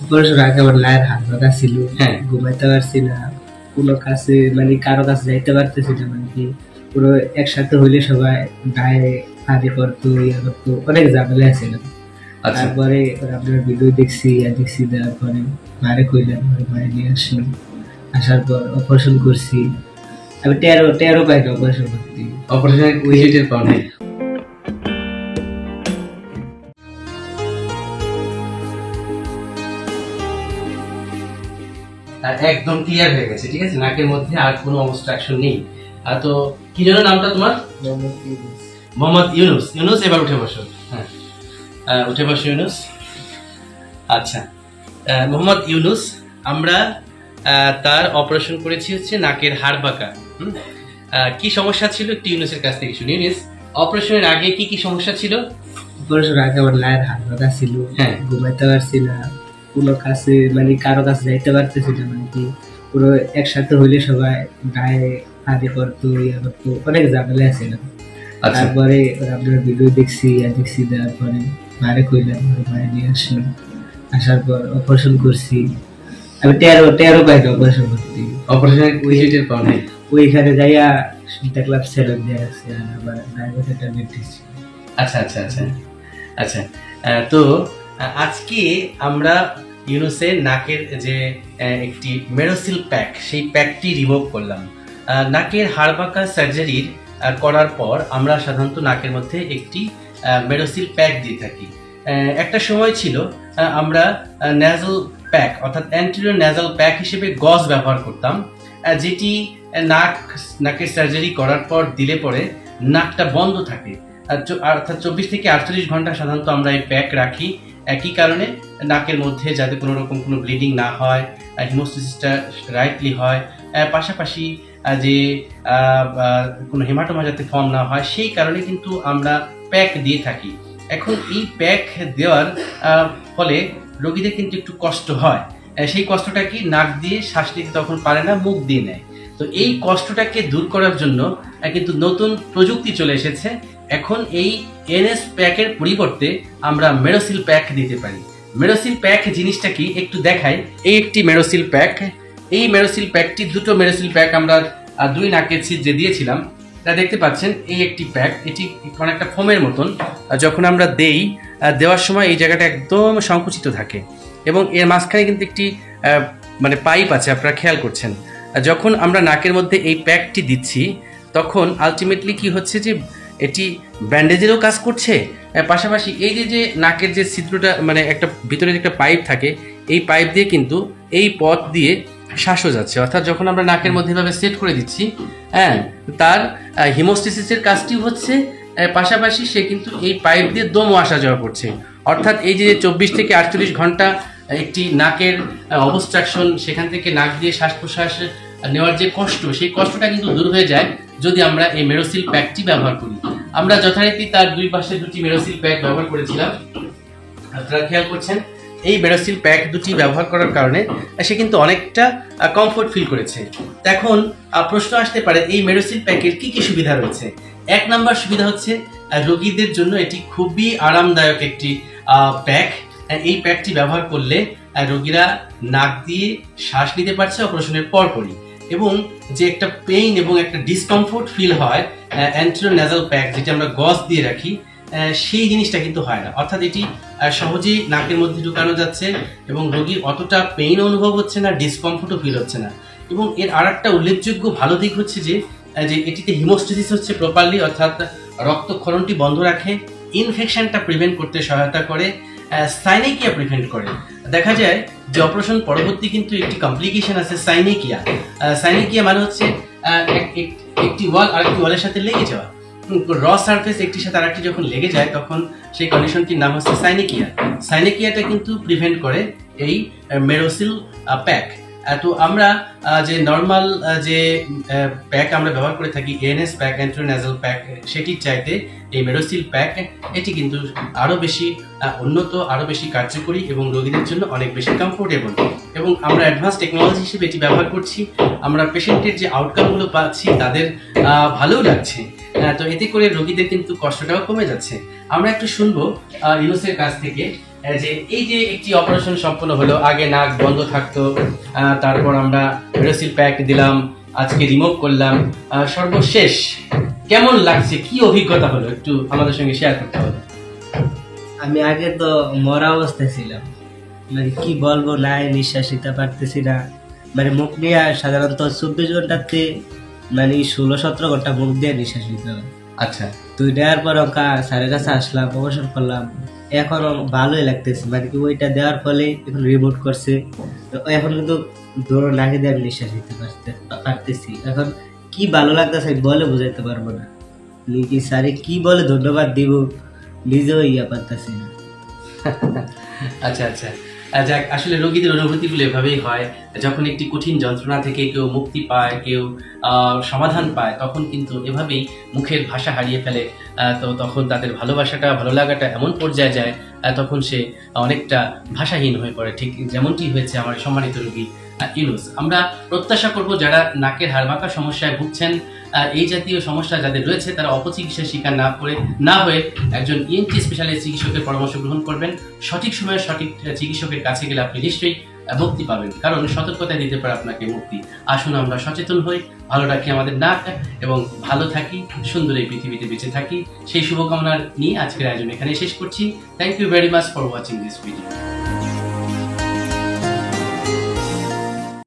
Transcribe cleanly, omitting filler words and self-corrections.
Operation আগে আমার লায়ের হাত বাঁধা ছিল, ঘুমাইতে পারছি না, কোনো কাছে মানে কারো কাছে যাইতে পারতেছি না, মানে কি পুরো একসাথে হইলে সবাই গায়ে হাতে করতো, ইয়ে করতো, অনেক ঝামেলা ছিল। তারপরে আপনার ভিডিও দেখছি দেওয়ার পরে মারে কইলাম, মারে নিয়ে আসলাম, আসার পর অপারেশন করছি। আমি তেরো পাইনি অপারেশন করতে, অপারেশন পাওয়া একদম ক্লিয়ার হয়ে গেছে, ঠিক আছে, নাকের মধ্যে আর কোনো অবস্ট্রাকশন নেই। তো কি যেন নামটা তোমার? মোহাম্মদ ইউনুস। ইউনুস, এবার উঠে বসো। হ্যাঁ, উঠে বসো ইউনুস। আচ্ছা, মোহাম্মদ ইউনুস, আমরা তার অপারেশন করেছি হচ্ছে নাকের হাড় বাঁকা। কি সমস্যা ছিল একটু ইউনুসের কাছ থেকে শুনি। ইউনুস, অপারেশনের আগে কি কি সমস্যা ছিল? অপারেশনের আগে আমার লায়ের হাত বাঁধা ছিল, ঘুমাইতে পারছি না, কোনো কাছে মানে কারো কাছে যাইতে পারতেছি না, মানে কি পুরো একসাথে হইলে সবাই গায়ে হাতে করতো, ইয়ে করতো, অনেক ঝামেলা ছিল। তারপরে আপনার ভিডিও দেখছি দেওয়ার পরে মারে কইলাম, মারে নিয়ে আসলাম, আসার পর অপারেশন করছি। আমি তেরো পাইনি অপারেশন করতে, অপারেশন পাওয়া ওইখানে যাইয়া দেখলাম সেলুন দিয়ে আছে, আর আবার ডায়াবেটিস ট্যাবলেট দিচ্ছি। আচ্ছা আচ্ছা আচ্ছা আচ্ছা। তো আজকে আমরা ইউনুসের নাকের যে একটি মেরোসিল প্যাক, সেই প্যাকটি রিমুভ করলাম। নাকের হাড় বাঁকা সার্জারির করার পর আমরা সাধারণত নাকের মধ্যে একটি মেরোসিল প্যাক দিয়ে থাকি। একটা সময় ছিল আমরা ন্যাজাল প্যাক অর্থাৎ অ্যান্টেরিয়র ন্যাজাল প্যাক হিসেবে গজ ব্যবহার করতাম, যেটি নাকের সার্জারি করার পর দিলে পরে নাকটা বন্ধ থাকে, অর্থাৎ 24 থেকে 48 ঘন্টা সাধারণত আমরা এই প্যাক রাখি। একই কারণে নাকের মধ্যে যাতে কোনো রকম কোনো ব্লিডিং না হয়, হিমোস্টেসিসটা রাইটলি হয়, পাশাপাশি যে কোনো হেমাটোমা যাতে ফর্ম না হয়, সেই কারণে কিন্তু আমরা প্যাক দিয়ে থাকি। এখন এই প্যাক দেওয়ার ফলে রোগীদের কিন্তু একটু কষ্ট হয়। সেই কষ্টটা কি, নাক দিয়ে শ্বাস নিতে তখন পারে না, মুখ দিয়ে নেয়। তো এই কষ্টটাকে দূর করার জন্য কিন্তু নতুন প্রযুক্তি চলে এসেছে। এখন এই এনএস প্যাকের পরিবর্তে আমরা মেরোসিল প্যাক দিতে পারি। মেরোসিল প্যাক জিনিসটা কি একটু দেখাই। এই একটি মেরোসিল প্যাক, এই মেরোসিল প্যাকটি, দুটো মেরোসিল প্যাক আমরা দুই নাকের ছিদ্রে দিয়েছিলাম। তা দেখতে পাচ্ছেন এই একটি প্যাক, এটি অনেকটা ফোমের মতন। যখন আমরা দেওয়ার সময় এই জায়গাটা একদম সংকুচিত থাকে এবং এর মাঝখানে কিন্তু একটি মানে পাইপ আছে, আপনারা খেয়াল করছেন। যখন আমরা নাকের মধ্যে এই প্যাকটি দিচ্ছি তখন আলটিমেটলি কি হচ্ছে যে এটি ব্যান্ডেজেরও কাজ করছে, পাশাপাশি এই যে নাকের যে ছিদ্রটা মানে একটা ভিতরে একটা পাইপ থাকে, এই পাইপ দিয়ে কিন্তু এই পথ দিয়ে শ্বাসও যাচ্ছে। অর্থাৎ যখন আমরা নাকের মধ্যে এভাবে সেট করে দিচ্ছি, তার হিমোস্টেসিসের কাজটি হচ্ছে, পাশাপাশি সে কিন্তু এই পাইপ দিয়ে দমও আসা যাওয়া করছে। অর্থাৎ এই যে 24 থেকে 48 ঘন্টা একটি নাকের অবস্ট্রাকশন, সেখান থেকে নাক দিয়ে শ্বাস প্রশ্বাস নেওয়ার যে কষ্ট, সেই কষ্টটা কিন্তু দূর হয়ে যায় যদি আমরা এই মেরোসিল প্যাকটি ব্যবহার করি। আমরা যথারীতি তার দুই পাশে দুটি মেরোসিল প্যাক ব্যবহার করেছিলাম, আপনারা খেয়াল করছেন। এই মেরোসিল প্যাক দুটি ব্যবহার করার কারণে সে কিন্তু অনেকটা কমফোর্ট ফিল করেছে। এখন প্রশ্ন আসতে পারে এই মেরোসিল প্যাকের কি কি সুবিধা রয়েছে। 1 নম্বর সুবিধা হচ্ছে রোগীদের জন্য এটি খুবই আরামদায়ক একটি প্যাক। এই প্যাকটি ব্যবহার করলে রোগীরা নাক দিয়ে শ্বাস নিতে পারছে অপারেশনের পরপরই, এবং যে একটা পেইন এবং একটা ডিসকমফোর্ট ফিল হয় অ্যান্টেরিয়র ন্যাজাল প্যাক যেটা আমরা গজ দিয়ে রাখি, সেই জিনিসটা কিন্তু হয় না। অর্থাৎ এটি সহজেই নাকের মধ্যে ঢুকানো যাচ্ছে এবং রোগীর অতটা পেইন অনুভব হচ্ছে না, ডিসকমফোর্টও ফিল হচ্ছে না। এবং এর আর একটা উল্লেখযোগ্য ভালো দিক হচ্ছে যে এটিতে হিমোস্টেসিস হচ্ছে প্রপারলি, অর্থাৎ রক্তক্ষরণটি বন্ধ রাখে, ইনফেকশনটা প্রিভেন্ট করতে সহায়তা করে, সাইনেকিয়া প্রিভেন্ট করে। দেখা যায় যে অপারেশন পরবর্তী কিন্তু একটি কমপ্লিকেশন আছে সাইনেকিয়া। সাইনেকিয়া মানে হচ্ছে একটি ওয়াল আরেকটি ওয়ালের সাথে লেগে যাওয়া, র সারফেস একটির সাথে আরেকটি যখন লেগে যায় তখন সেই কন্ডিশনটির নাম হচ্ছে সাইনেকিয়া। সাইনেকিয়াটা কিন্তু প্রিভেন্ট করে এই মেরোসিল প্যাক। তো আমরা যে নর্মাল যে প্যাক আমরা ব্যবহার করে থাকি ANS pack, anterior nasal pack, সেটির চাইতে এই মেরোসিল প্যাক এটি কিন্তু আরও বেশি উন্নত, আরও বেশি কার্যকরী এবং রোগীদের জন্য অনেক বেশি কমফোর্টেবল। এবং আমরা অ্যাডভান্স টেকনোলজি হিসেবে এটি ব্যবহার করছি। আমরা পেশেন্টের যে আউটকামগুলো পাচ্ছি তাদের ভালোও লাগছে। তো এতে করে রোগীদের কিন্তু কষ্টটাও কমে যাচ্ছে। আমরা একটু শুনবো ইউনুসের কাছ থেকে যে এই যে একটি অপারেশন সম্পন্ন হলো, আগে নাক বন্ধ থাকতো, তারপর আমরা মেরোসিল প্যাক দিলাম, আজকে রিমুভ করলাম, সর্বশেষ কেমন লাগছে, কি অভিজ্ঞতা হলো একটু আমাদের সঙ্গে শেয়ার করতে হবে। আমি আগে তো মরা অবস্থায় ছিলাম, মানে কি বলবো, নাই নিঃশ্বাস নিতে পারতেছি না, মানে মুখ দিয়ে সাধারণত 24 ঘন্টাতে মানে 16-17 ঘন্টা মুখ দিয়ে নিঃশ্বাস নিতে হবে। আচ্ছা, তো দেওয়ার পর স্যারের কাছে আসলাম, অপারেশন করলাম, এখন ভালোই লাগতেছে, মানে কি ওইটা দেওয়ার ফলে এখন রিমোট করছে, তো এখন কিন্তু ধরো নাকে দিয়ে আমি নিঃশ্বাস নিতে পারতেছি। এখন কি ভালো লাগতেছে আমি বলে বুঝাইতে পারবো না, কি স্যারে কি বলে ধন্যবাদ দিব নিজেও ইয়া পারতেছি না। আচ্ছা আচ্ছা, যাক, আসলে রোগীদের অনুভূতিগুলো এভাবেই হয়। যখন একটি কঠিন যন্ত্রণা থেকে কেউ মুক্তি পায়, কেউ সমাধান পায়, তখন কিন্তু এভাবেই মুখের ভাষা হারিয়ে ফেলে। তো তখন তাদের ভালোবাসাটা, ভালো লাগাটা এমন পর্যায়ে যায়, তখন সে অনেকটা ভাষাহীন হয়ে পড়ে, ঠিক যেমনটি হয়েছে আমার সম্মানিত রোগী ইউনুস। আমরা প্রত্যাশা করব যারা নাকের হাড়বাঁকা সমস্যায় ভুগছেন, এই জাতীয় সমস্যা যাদের রয়েছে, তারা অপচিকিৎসার শিকার না হয়ে একজন ইএনটি স্পেশালিস্ট চিকিৎসকের পরামর্শ গ্রহণ করবেন। সঠিক সময়ে সঠিক চিকিৎসকের কাছে গেলে আপনি নিশ্চয়ই মুক্তি পাবেন, কারণ সতর্কতা দিতে পারে আপনাকে মুক্তি। আসুন আমরা সচেতন হই, ভালো রাখি আমাদের নাক এবং ভালো থাকি, সুন্দর এই পৃথিবীতে বেঁচে থাকি, সেই শুভকামনা নিয়ে আজকের আয়োজন এখানে শেষ করছি। Thank you very much for watching this video.